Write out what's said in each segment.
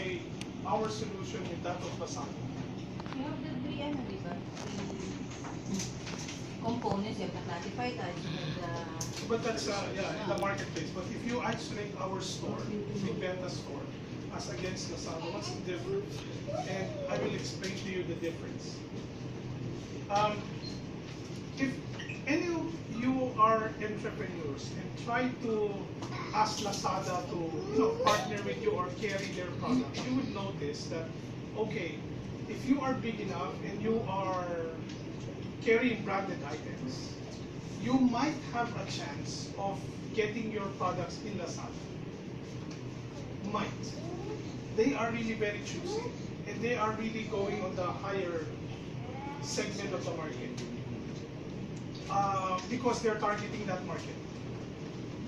compare our solution with that of Lazada. You have the three, ano, di ba? Three components. You have the classified ads, you have the... But that's yeah, in the marketplace. But if you isolate our store, the Benta store, as against Lazada, what's the difference? And I will explain to you the difference. If any of you are entrepreneurs and try to ask Lazada to partner with you or carry their product, you would notice that, okay, if you are big enough and you are carrying branded items, you might have a chance of getting your products in Lazada. Might. They are really very choosy, and they are really going on the higher segment of the market because they're targeting that market.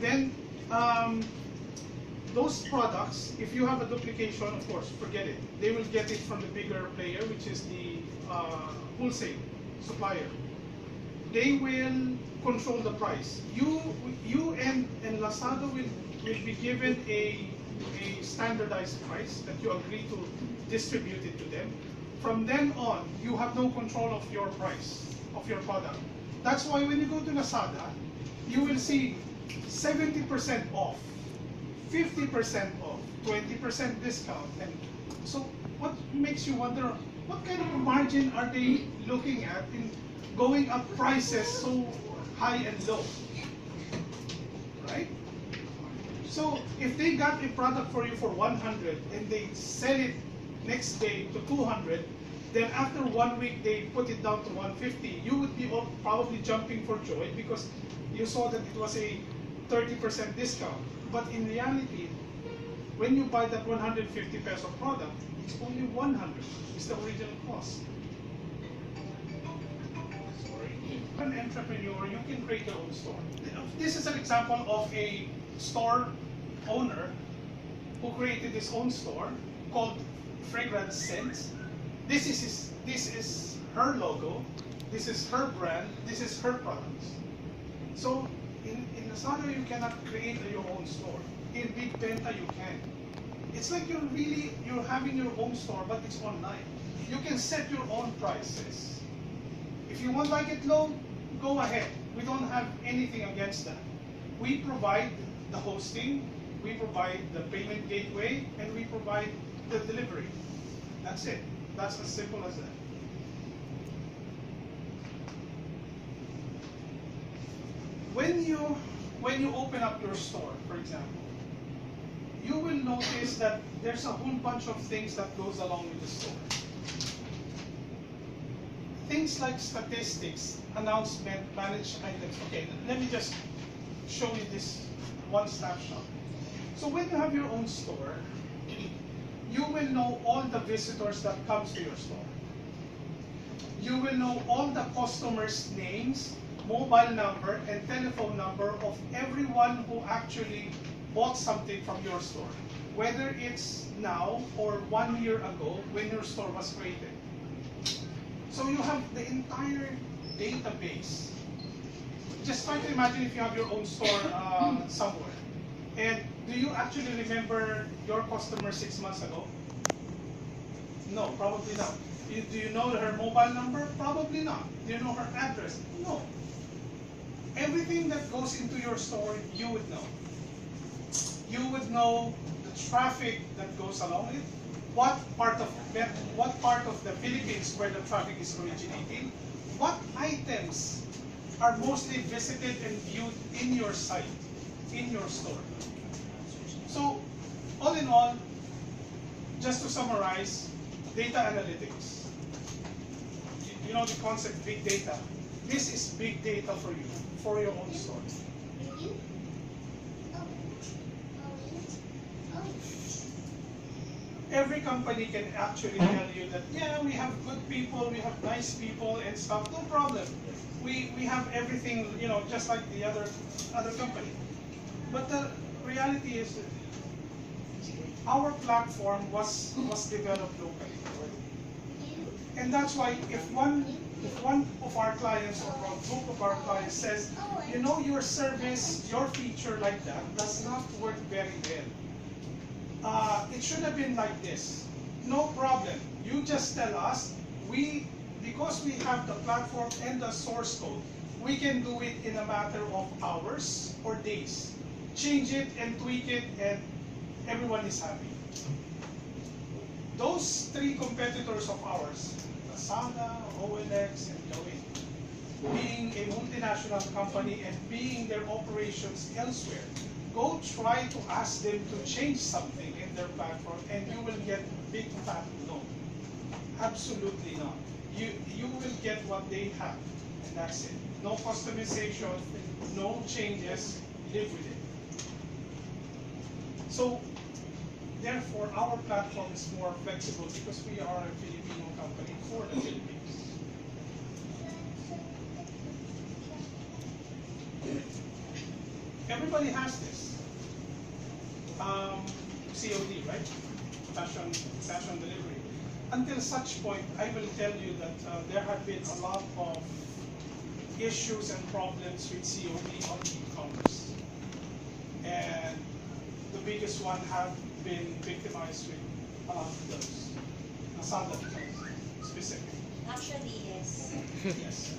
Then those products, if you have a duplication, of course, forget it. They will get it from the bigger player, which is the wholesale supplier. They will control the price. You and Lazada will be given a standardized price that you agree to distribute it to them. From then on, you have no control of your price, of your product. That's why when you go to Lazada, you will see 70% off, 50% off, 20% discount. And so what makes you wonder, what kind of margin are they looking at in going up prices so high and low, right? So if they got a product for you for 100 and they sell it next day to 200, then after 1 week they put it down to 150, you would be probably jumping for joy because you saw that it was a 30% discount. But in reality, when you buy that 150 peso product, it's only 100. It's the original cost. An entrepreneur, you can create your own store. This is an example of a store owner who created his own store called Fragrance Scents. This is her logo, this is her brand, this is her products. So in Lazada you cannot create your own store. In Big Benta you can. It's like you're having your own store, but it's online. You can set your own prices. If you want to like it low, go ahead. We don't have anything against that. We provide the hosting, we provide the payment gateway, and we provide the delivery. That's it. That's as simple as that. When you open up your store, for example, you will notice that there's a whole bunch of things that goes along with the store. Things like statistics, announcement, managed items. Okay, let me just show you this one snapshot. So when you have your own store, you will know all the visitors that comes to your store. You will know all the customers' names, mobile number, and telephone number of everyone who actually bought something from your store, whether it's now or 1 year ago when your store was created. So you have the entire database. Just try to imagine if you have your own store somewhere. And do you actually remember your customer 6 months ago? No, probably not. Do you know her mobile number? Probably not. Do you know her address? No. Everything that goes into your store, you would know. You would know the traffic that goes along it, what part of the Philippines where the traffic is originating, what items are mostly visited and viewed in your site, in your store. So, all in all, just to summarize, data analytics. You know the concept big data. This is big data for you, for your own store. Every company can actually tell you that, yeah, we have good people, we have nice people and stuff, no problem. We have everything, just like the other company. But the reality is that our platform was developed locally. And that's why if one of our clients or a group of our clients says, your service, your feature like that does not work very well. it should have been like this. No problem. You just tell us, because we have the platform and the source code, we can do it in a matter of hours or days. Change it and tweak it and everyone is happy. Those three competitors of ours, Lazada, OLX, and Joey, being a multinational company and being their operations elsewhere, go try to ask them to change something in their platform and you will get big fat no. Absolutely not. You will get what they have and that's it. No customization, no changes, live with it. So therefore our platform is more flexible because we are a Filipino company for the Philippines. Everybody has this. COD, right? Cash on delivery. Until such point, I will tell you that there have been a lot of issues and problems with COD on e-commerce. And the biggest one have been victimized with a lot of those. Nasada specific. Actually, yes. Yes.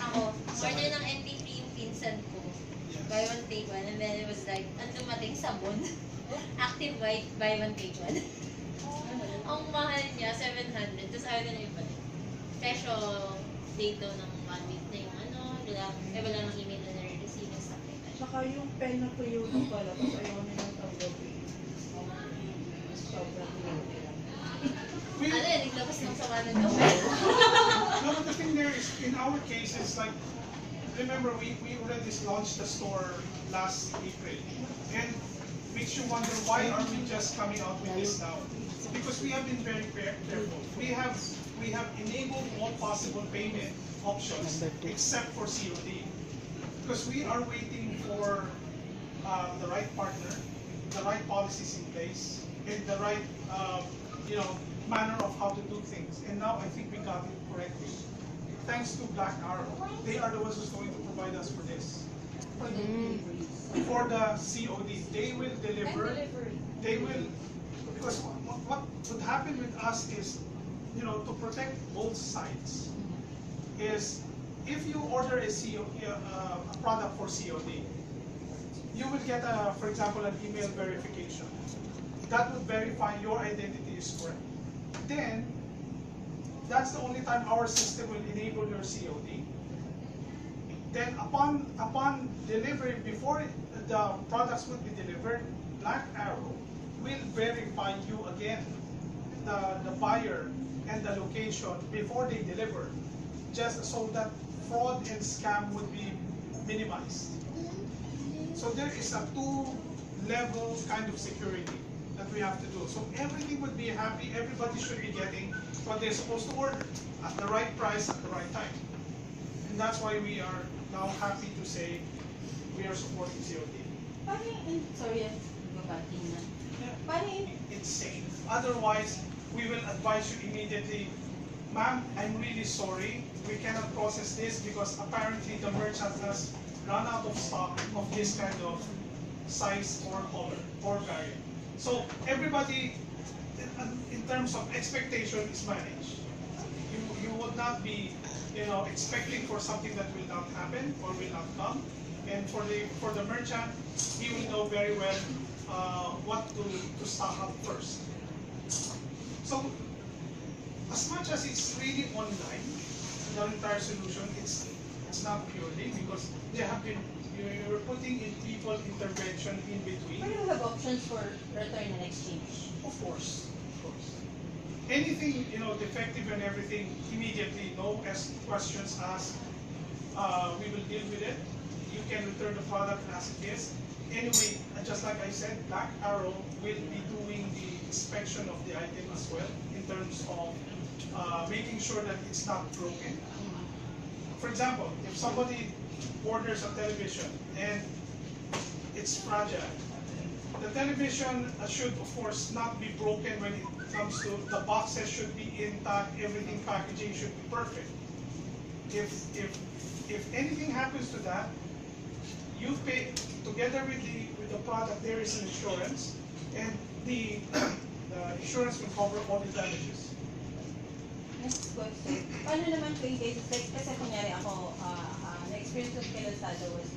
Ako, order ng MP3 yung pinsan ko. Yes. Buy one, take one. And then it was like, ang dumating sabon. Active white, buy one, take one. Ang mahal niya, 700. Tapos ayaw na ibalik. Presyo, date daw ng 1 week na yung ano. Wala ng email na nare-receive and stuff like that. Saka yung pen na tuyo ng pala, tapos ayaw nilang tanggapin. Sobrang nila. Ano yun, naglabas ng sama ng loob. No, but the thing there is, in our case, it's like, remember, we already launched the store last April. And makes you wonder, why are we just coming out with this now? Because we have been very careful. We have enabled all possible payment options except for COD. Because we are waiting for the right partner, the right policies in place, and the right manner of how to do things. And now I think we got it correctly. Thanks to Black Arrow. They are the ones who's going to provide us for this. For the deliveries. For the COD, they will deliver. They will, because what would happen with us is, to protect both sides, is if you order a product for COD, you will get, for example, an email verification. That would verify your identity is correct. Then, that's the only time our system will enable your COD. Then upon delivery, before the products would be delivered, Black Arrow will verify you again, the buyer and the location before they deliver, just so that fraud and scam would be minimized. So there is a two-level kind of security that we have to do. So everything would be happy, everybody should be getting what they're supposed to order at the right price at the right time. And that's why we are now happy to say we are supporting COD. Sorry, nagbabating na. It's safe. Otherwise, we will advise you immediately, ma'am, I'm really sorry, we cannot process this because apparently the merchant has run out of stock of this kind of size or color or variant. So everybody, in terms of expectation, is managed. You would not be, expecting for something that will not happen or will not come. And for the merchant, he will know very well what to stock up first. So as much as it's really online, the entire solution, it's not purely because you're putting in people intervention in between. But you have options for return and exchange. Of course. Anything, defective and everything, immediately, no questions asked. We will deal with it. You can return the product as it is. Anyway, just like I said, Black Arrow will be doing the inspection of the item as well in terms of making sure that it's not broken. For example, if somebody orders a television and it's fragile, the television should, of course, not be broken when it comes to the boxes should be intact, everything packaging should be perfect. If anything happens to that, you pay together with the product. There is an insurance, and the insurance will cover all the damages. Next question. Paano naman po in cases, like, kasi kunyari ako, na-experience ko kay Lazada was,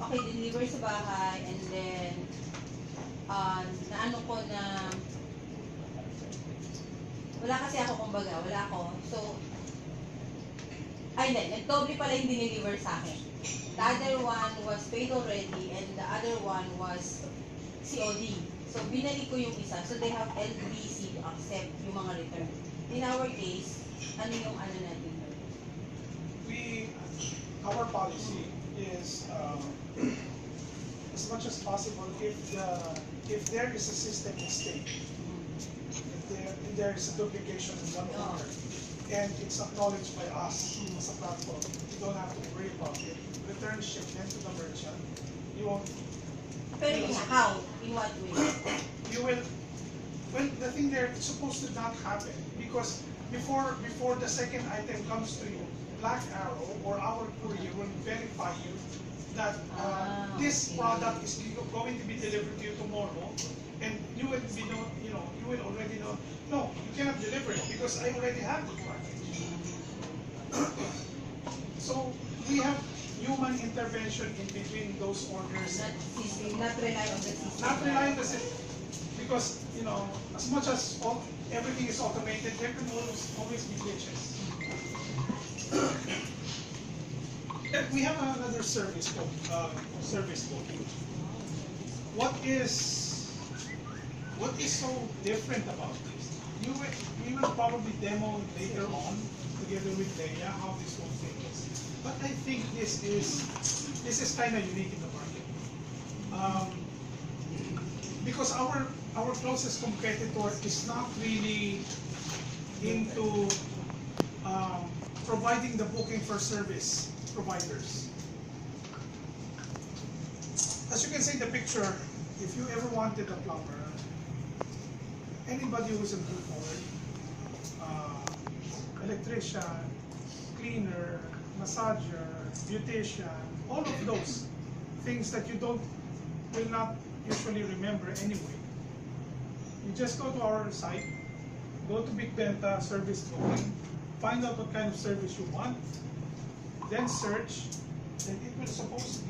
okay, deliver sa bahay, and then, naano ko na, wala kasi ako, kumbaga, wala ako. So, ay, hindi, nag-doble pala yung dineliver sa akin. The other one was paid already, and the other one was COD. So, binalik ko yung isa. So, they have LBC to accept yung mga return. In our case, ano yung ano natin? Our policy is as much as possible if there is a system mistake, if there is a duplication in one order, and it's acknowledged by us as a platform, you don't have to worry about it. Return shipment to the merchant. You won't. Pero how? In what way? You will. Well, the thing there, it's supposed to not happen because before the second item comes to you, Black Arrow or our courier will verify you that this product is going to be delivered to you tomorrow, and you will be you will already know. No, you cannot deliver it because I already have the package. So we have human intervention in between those orders. Not rely on the system. Not rely on the system. Because, as much as everything is automated, there can always be glitches. We have another service code. What is so different about this? We will probably demo later on together with Leia how this whole thing is. But I think this is kind of unique in the market. Because our closest competitor is not really into providing the booking for service providers. As you can see in the picture, if you ever wanted a plumber, anybody who's a blue collar, electrician, cleaner, massager, beautician, all of those things that you will not usually remember anyway. You just go to our site, go to Big Benta service booking, find out what kind of service you want, then search, and it will supposed to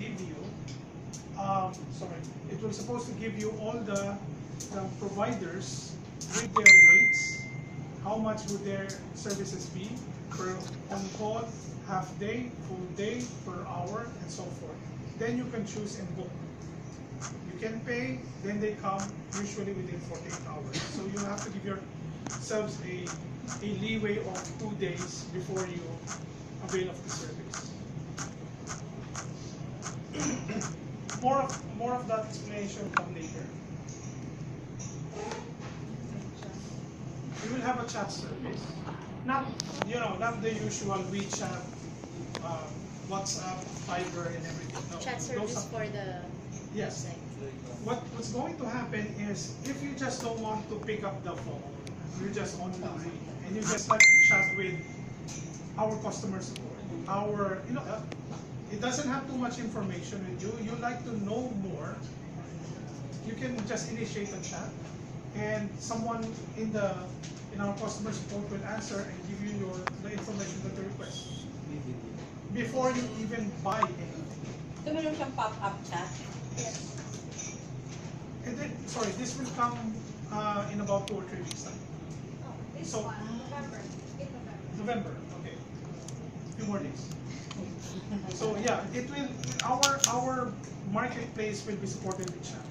give you all the providers with their rates, how much would their services be per on call, half day, full day, per hour, and so forth. Then you can choose and book. You can pay, then they come usually within 48 hours. So you have to give yourselves a leeway of 2 days before you avail of the service. More of that explanation come later. We will have a chat service, not the usual WeChat, WhatsApp, Fiber, and everything. No, Chat service for the yes. website. What's going to happen is if you just don't want to pick up the phone, you're just online and you just like to chat with our customer support. It doesn't have too much information with you. You like to know more. You can just initiate a chat, and someone in our customer support will answer and give you the information that you request before you even buy anything. So, meron siyang pop-up chat? Yes. And then, sorry, this will come in about 2 or 3 weeks time. So, November, okay. Few more days. So yeah, it will. Our marketplace will be supported with chat.